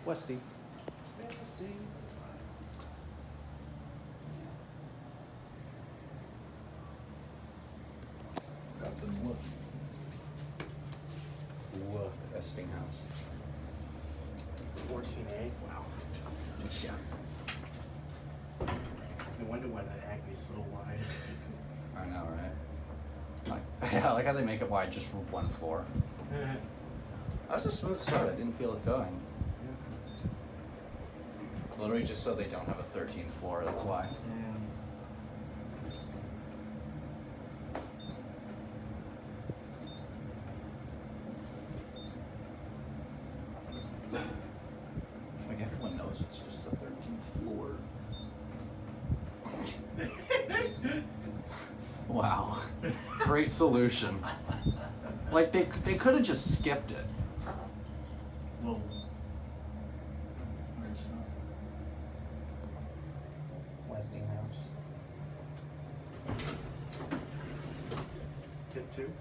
Westy. Got the Westinghouse. 14A. Wow. Yeah. No wonder why that acme's so wide. I know, right? Yeah, I like how they make it wide just for one floor. That was a smooth start. I didn't feel it going. Literally just so they don't have a 13th floor, that's why. Like everyone knows it's just the 13th floor. Wow. Great solution. Like they could have just skipped it. Whoa. Where's Westinghouse. Kit 2?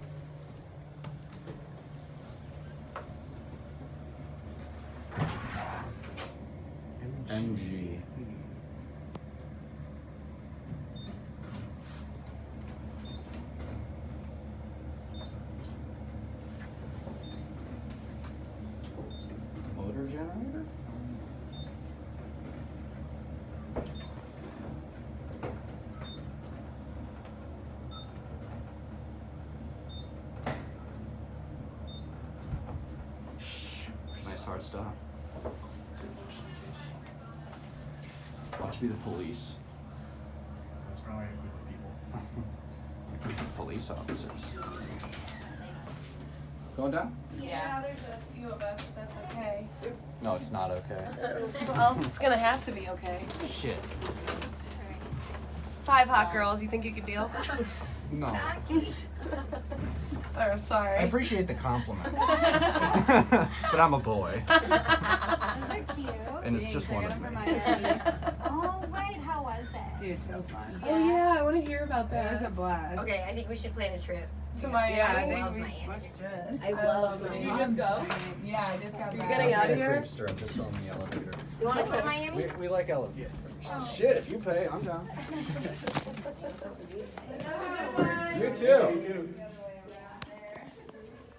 MG. Motor generator? Nice hard stop. Watch be the police. That's probably a group of people. Police officers. Going down? Yeah, there's a few of us, if that's okay. No, it's not okay. Well, it's gonna have to be okay. Shit. 5 hot girls, you think you could deal? No. Oh, I'm sorry. I appreciate the compliment. But I'm a boy. Those are cute. And it's just one of me. All right, how was it? Dude, so fun. Oh yeah, I want to hear about That was that. a blast. Okay, I think we should plan a trip. To Miami. Yeah, I I think love we Miami. fucking should. I love Did Miami. you just go? Yeah, I just got You're back. getting out of here? Creepster, I'm just on the elevator. You want to go to Miami? We like elevators. Shit, if you pay, I'm down. You too. You too.